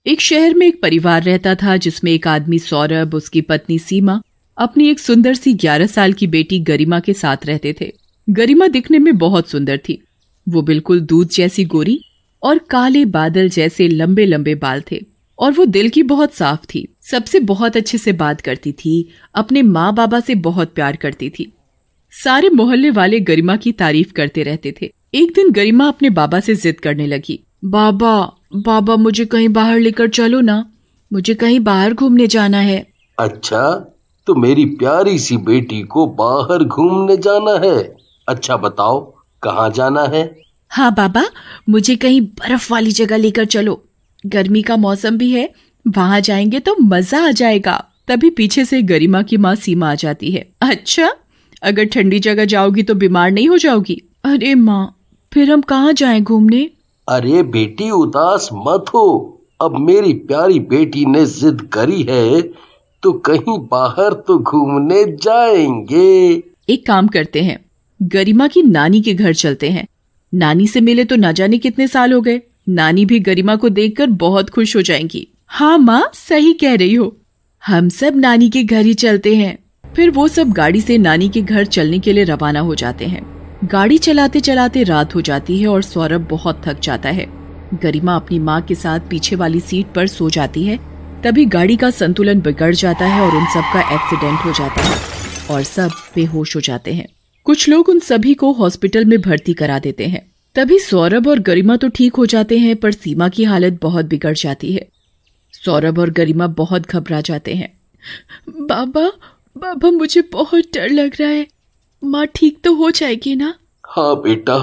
एक शहर में एक परिवार रहता था जिसमें एक आदमी सौरभ, उसकी पत्नी सीमा, अपनी एक सुंदर सी 11 साल की बेटी गरिमा के साथ रहते थे। गरिमा दिखने में बहुत सुंदर थी। वो बिल्कुल दूध जैसी गोरी और काले बादल जैसे लंबे लंबे बाल थे और वो दिल की बहुत साफ थी। सबसे बहुत अच्छे से बात करती थी, अपने माँ बाबा से बहुत प्यार करती थी। सारे मोहल्ले वाले गरिमा की तारीफ करते रहते थे। एक दिन गरिमा अपने बाबा से जिद करने लगी। बाबा बाबा मुझे कहीं बाहर लेकर चलो ना, मुझे कहीं बाहर घूमने जाना है। अच्छा, तो मेरी प्यारी सी बेटी को बाहर घूमने जाना है। अच्छा बताओ, कहाँ जाना है? हाँ बाबा, मुझे कहीं बर्फ वाली जगह लेकर चलो। गर्मी का मौसम भी है, वहां जाएंगे तो मजा आ जाएगा। तभी पीछे से गरिमा की माँ सीमा आ जाती है। अच्छा, अगर ठंडी जगह जाओगी तो बीमार नहीं हो जाओगी? अरे माँ, फिर हम कहाँ जाएं घूमने? अरे बेटी, उदास मत हो। अब मेरी प्यारी बेटी ने जिद करी है तो कहीं बाहर तो घूमने जाएंगे। एक काम करते हैं, गरिमा की नानी के घर चलते हैं। नानी से मिले तो ना जाने कितने साल हो गए। नानी भी गरिमा को देखकर बहुत खुश हो जाएंगी। हाँ माँ, सही कह रही हो, हम सब नानी के घर ही चलते हैं। फिर वो सब गाड़ी से नानी के घर चलने के लिए रवाना हो जाते हैं। गाड़ी चलाते चलाते रात हो जाती है और सौरभ बहुत थक जाता है। गरिमा अपनी माँ के साथ पीछे वाली सीट पर सो जाती है। तभी गाड़ी का संतुलन बिगड़ जाता है और उन सब का एक्सीडेंट हो जाता है और सब बेहोश हो जाते हैं। कुछ लोग उन सभी को हॉस्पिटल में भर्ती करा देते हैं। तभी सौरभ और गरिमा तो ठीक हो जाते हैं, पर सीमा की हालत बहुत बिगड़ जाती है। सौरभ और गरिमा बहुत घबरा जाते हैं। बाबा बाबा, मुझे बहुत डर लग रहा है। माँ ठीक तो हो जाएगी ना? हाँ बेटा,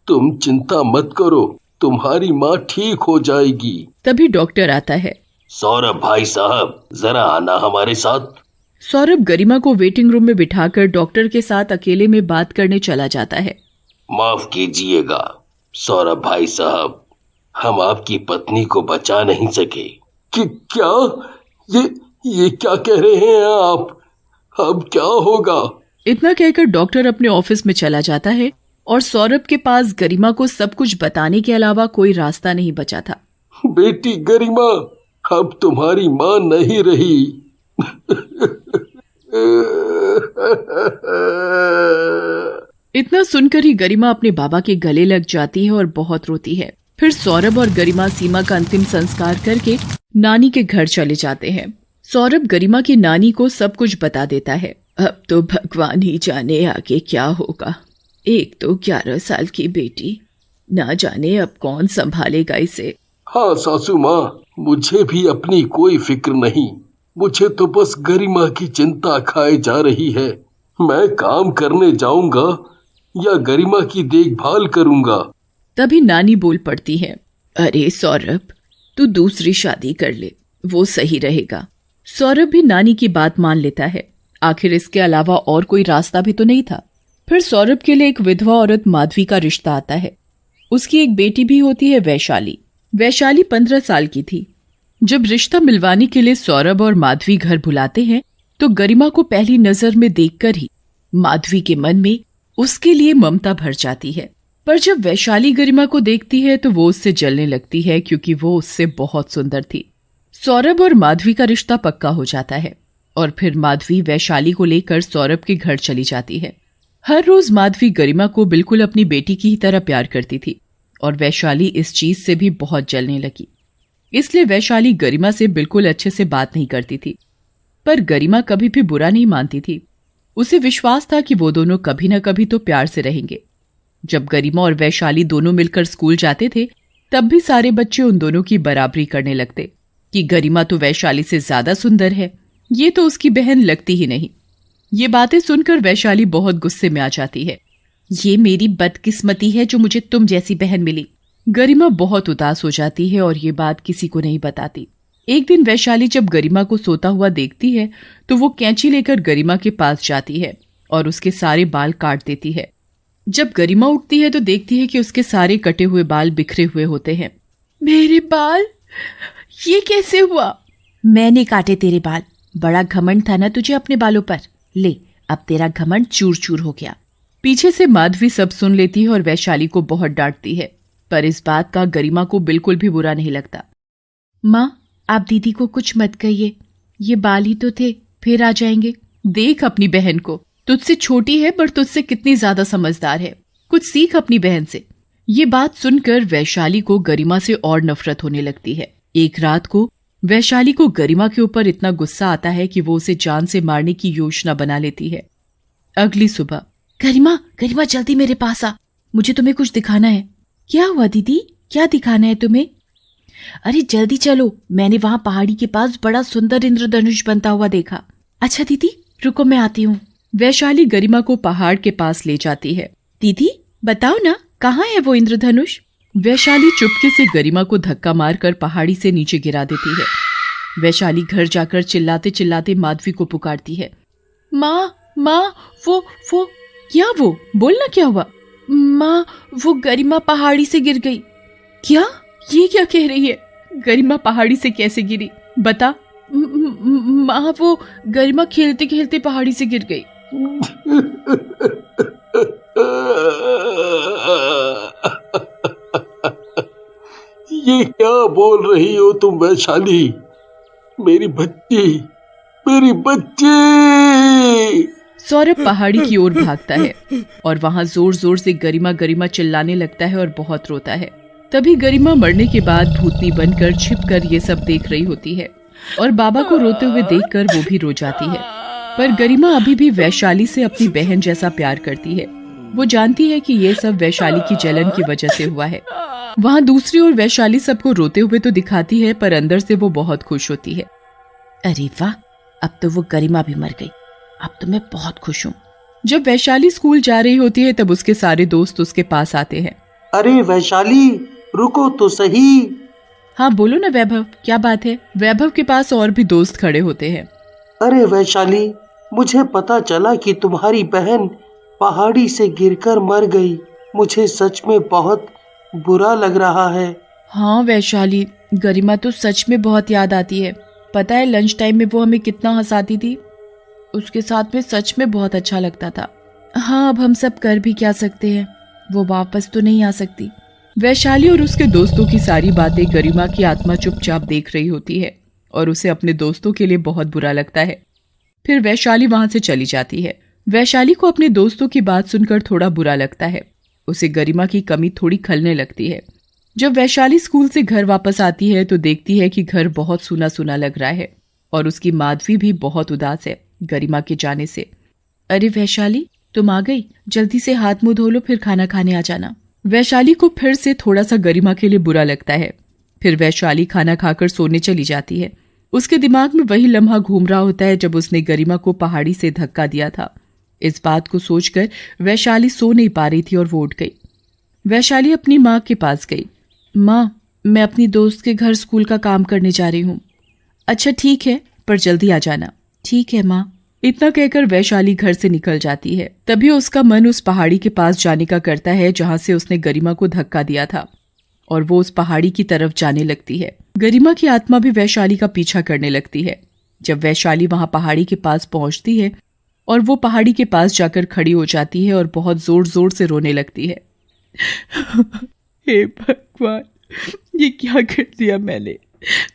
तुम चिंता मत करो, तुम्हारी माँ ठीक हो जाएगी। तभी डॉक्टर आता है। सौरभ भाई साहब, जरा आना हमारे साथ। सौरभ गरिमा को वेटिंग रूम में बिठाकर डॉक्टर के साथ अकेले में बात करने चला जाता है। माफ कीजिएगा सौरभ भाई साहब, हम आपकी पत्नी को बचा नहीं सके। कि क्या? ये क्या कह रहे हैं आप? अब क्या होगा? इतना कहकर डॉक्टर अपने ऑफिस में चला जाता है और सौरभ के पास गरिमा को सब कुछ बताने के अलावा कोई रास्ता नहीं बचा था। बेटी गरिमा, अब तुम्हारी माँ नहीं रही। इतना सुनकर ही गरिमा अपने बाबा के गले लग जाती है और बहुत रोती है। फिर सौरभ और गरिमा सीमा का अंतिम संस्कार करके नानी के घर चले जाते हैं। सौरभ गरिमा की नानी को सब कुछ बता देता है। अब तो भगवान ही जाने आगे क्या होगा। एक तो 11 साल की बेटी, ना जाने अब कौन संभालेगा इसे। हाँ सासू माँ, मुझे भी अपनी कोई फिक्र नहीं। मुझे तो बस गरिमा की चिंता खाए जा रही है। मैं काम करने जाऊंगा या गरिमा की देखभाल करूंगा। तभी नानी बोल पड़ती है। अरे सौरभ, तू दूसरी शादी कर ले, वो सही रहेगा। सौरभ भी नानी की बात मान लेता है। आखिर इसके अलावा और कोई रास्ता भी तो नहीं था। फिर सौरभ के लिए एक विधवा औरत माधवी का रिश्ता आता है। उसकी एक बेटी भी होती है, वैशाली। वैशाली 15 साल की थी। जब रिश्ता मिलवाने के लिए सौरभ और माधवी घर बुलाते हैं तो गरिमा को पहली नजर में देखकर ही माधवी के मन में उसके लिए ममता भर जाती है। पर जब वैशाली गरिमा को देखती है तो वो उससे जलने लगती है, क्योंकि वो उससे बहुत सुंदर थी। सौरभ और माधवी का रिश्ता पक्का हो जाता है और फिर माधवी वैशाली को लेकर सौरभ के घर चली जाती है। हर रोज माधवी गरिमा को बिल्कुल अपनी बेटी की ही तरह प्यार करती थी और वैशाली इस चीज से भी बहुत जलने लगी। इसलिए वैशाली गरिमा से बिल्कुल अच्छे से बात नहीं करती थी। पर गरिमा कभी भी बुरा नहीं मानती थी। उसे विश्वास था कि वो दोनों कभी न कभी तो प्यार से रहेंगे। जब गरिमा और वैशाली दोनों मिलकर स्कूल जाते थे तब भी सारे बच्चे उन दोनों की बराबरी करने लगते कि गरिमा तो वैशाली से ज्यादा सुंदर है, ये तो उसकी बहन लगती ही नहीं। ये बातें सुनकर वैशाली बहुत गुस्से में आ जाती है। ये मेरी बदकिस्मती है जो मुझे तुम जैसी बहन मिली। गरिमा बहुत उदास हो जाती है और ये बात किसी को नहीं बताती। एक दिन वैशाली जब गरिमा को सोता हुआ देखती है तो वो कैंची लेकर गरिमा के पास जाती है और उसके सारे बाल काट देती है। जब गरिमा उठती है तो देखती है कि उसके सारे कटे हुए बाल बिखरे हुए होते हैं। मेरे बाल, ये कैसे हुआ? मैंने काटे तेरे बाल। बड़ा घमंड था ना तुझे अपने बालों पर। ले, अब तेरा घमंड चूर चूर हो गया। पीछे से माधवी सब सुन लेती है और वैशाली को बहुत डांटती है, पर इस बात का गरिमा को बिल्कुल भी बुरा नहीं लगता। माँ, आप दीदी को कुछ मत कहिए, ये बाल ही तो थे, फिर आ जाएंगे। देख अपनी बहन को, तुझसे छोटी है पर तुझसे कितनी ज्यादा समझदार है, कुछ सीख अपनी बहन से। ये बात सुनकर वैशाली को गरिमा से और नफरत होने लगती है। एक रात को वैशाली को गरिमा के ऊपर इतना गुस्सा आता है कि वो उसे जान से मारने की योजना बना लेती है। अगली सुबह, गरिमा गरिमा जल्दी मेरे पास आ, मुझे तुम्हें कुछ दिखाना है। क्या हुआ दीदी, क्या दिखाना है तुम्हें? अरे जल्दी चलो, मैंने वहां पहाड़ी के पास बड़ा सुंदर इंद्रधनुष बनता हुआ देखा। अच्छा दीदी रुको, मैं आती हूँ। वैशाली गरिमा को पहाड़ के पास ले जाती है। दीदी बताओ ना, कहाँ है वो इंद्रधनुष? वैशाली चुपके से गरिमा को धक्का मारकर पहाड़ी से नीचे गिरा देती है। वैशाली घर जाकर चिल्लाते चिल्लाते माधवी को पुकारती है। माँ माँ, वो क्या, वो बोलना क्या हुआ? माँ वो गरिमा पहाड़ी से गिर गई। क्या? ये क्या कह रही है? गरिमा पहाड़ी से कैसे गिरी, बता। माँ वो गरिमा खेलते खेलते पहाड़ी से गिर गई। ये क्या बोल रही हो तुम वैशाली? मेरी बच्ची, मेरी बच्ची! सौरभ पहाड़ी की ओर भागता है और वहां जोर जोर से गरिमा गरिमा चिल्लाने लगता है और बहुत रोता है। तभी गरिमा मरने के बाद भूतनी बनकर छिपकर ये सब देख रही होती है और बाबा को रोते हुए देखकर वो भी रो जाती है। पर गरिमा अभी भी वैशाली से अपनी बहन जैसा प्यार करती है। वो जानती है कि ये सब वैशाली की जलन की वजह से हुआ है। वहां दूसरी ओर वैशाली सबको रोते हुए तो दिखाती है, पर अंदर से वो बहुत खुश होती है। अरे वाह, अब तो वो गरिमा भी मर गई, अब तो मैं बहुत खुश हूँ। जब वैशाली स्कूल जा रही होती है तब उसके सारे दोस्त उसके पास आते हैं। अरे वैशाली रुको तो सही। हाँ बोलो ना वैभव, क्या बात है? वैभव के पास और भी दोस्त खड़े होते हैं। अरे वैशाली, मुझे पता चला कि तुम्हारी बहन पहाड़ी से गिरकर मर गई। मुझे सच में बहुत बुरा लग रहा है। हाँ वैशाली, गरिमा तो सच में बहुत याद आती है। पता है लंच टाइम में वो हमें कितना हंसाती थी, उसके साथ में सच में बहुत अच्छा लगता था। हाँ अब हम सब कर भी क्या सकते हैं, वो वापस तो नहीं आ सकती। वैशाली और उसके दोस्तों की सारी बातें गरिमा की आत्मा चुपचाप देख रही होती है और उसे अपने दोस्तों के लिए बहुत बुरा लगता है। फिर वैशाली वहां से चली जाती है। वैशाली को अपने दोस्तों की बात सुनकर थोड़ा बुरा लगता है। उसे गरिमा की कमी थोड़ी खलने लगती है। जब वैशाली स्कूल से घर वापस आती है तो देखती है कि घर बहुत सूना सूना लग रहा है और उसकी माधवी भी बहुत उदास है गरिमा के जाने से। अरे वैशाली तुम आ गई, जल्दी से हाथ मुंह धो लो, फिर खाना खाने आ जाना। वैशाली को फिर से थोड़ा सा गरिमा के लिए बुरा लगता है। फिर वैशाली खाना खाकर सोने चली जाती है। उसके दिमाग में वही लम्हा घूम रहा होता है जब उसने गरिमा को पहाड़ी से धक्का दिया था। इस बात को सोचकर वैशाली सो नहीं पा रही थी और वो उठ गई। वैशाली अपनी माँ के पास गई। माँ मैं अपनी दोस्त के घर स्कूल का काम करने जा रही हूँ। अच्छा ठीक है, पर जल्दी आ जाना। ठीक है माँ। इतना कहकर वैशाली घर से निकल जाती है। तभी उसका मन उस पहाड़ी के पास जाने का करता है जहाँ से उसने गरिमा को धक्का दिया था और वो उस पहाड़ी की तरफ जाने लगती है। गरिमा की आत्मा भी वैशाली का पीछा करने लगती है। जब वैशाली वहां पहाड़ी के पास पहुंचती है और वो पहाड़ी के पास जाकर खड़ी हो जाती है और बहुत जोर जोर से रोने लगती है। हे भगवान, ये क्या कर दिया मैंने?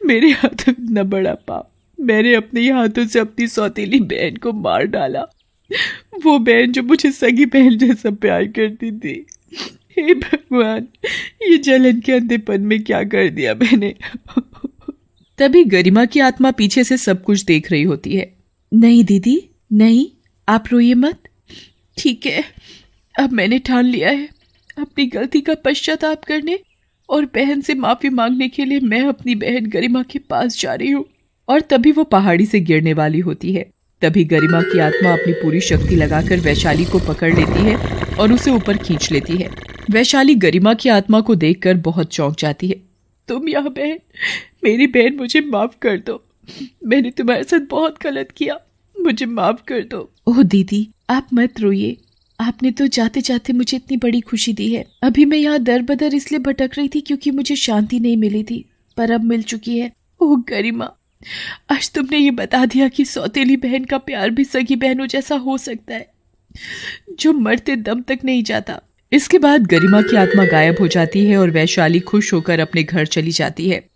मेरे हाथों में इतना बड़ा पाप। मैंने अपने हाथों से अपनी सौतेली बहन को मार डाला, वो बहन जो मुझे सगी बहन जैसा प्यार करती थी। हे भगवान, ये जलन के अंधेपन में क्या कर दिया मैंने? तभी गरिमा की आत्मा पीछे से सब कुछ देख रही होती है। नहीं दीदी नहीं, आप रोइए मत। ठीक है, अब मैंने ठान लिया है अपनी गलती का पश्चाताप करने और बहन से माफी मांगने के लिए मैं अपनी बहन गरिमा के पास जा रही हूँ। और तभी वो पहाड़ी से गिरने वाली होती है। तभी गरिमा की आत्मा अपनी पूरी शक्ति लगाकर वैशाली को पकड़ लेती है और उसे ऊपर खींच लेती है। वैशाली गरिमा की आत्मा को देखकर बहुत चौंक जाती है। तुम यहाँ बहन, मेरी बहन, मुझे माफ कर दो। मैंने तुम्हारे साथ बहुत गलत किया, मुझे माफ कर दो। ओह दीदी आप मत रोइए, आपने तो जाते जाते मुझे इतनी बड़ी खुशी दी है। अभी मैं यहाँ दर बदर इसलिए भटक रही थी क्योंकि मुझे शांति नहीं मिली थी, पर अब मिल चुकी है। ओह गरिमा, आज तुमने ये बता दिया कि सौतेली बहन का प्यार भी सगी बहनों जैसा हो सकता है, जो मरते दम तक नहीं जाता। इसके बाद गरिमा की आत्मा गायब हो जाती है और वैशाली खुश होकर अपने घर चली जाती है।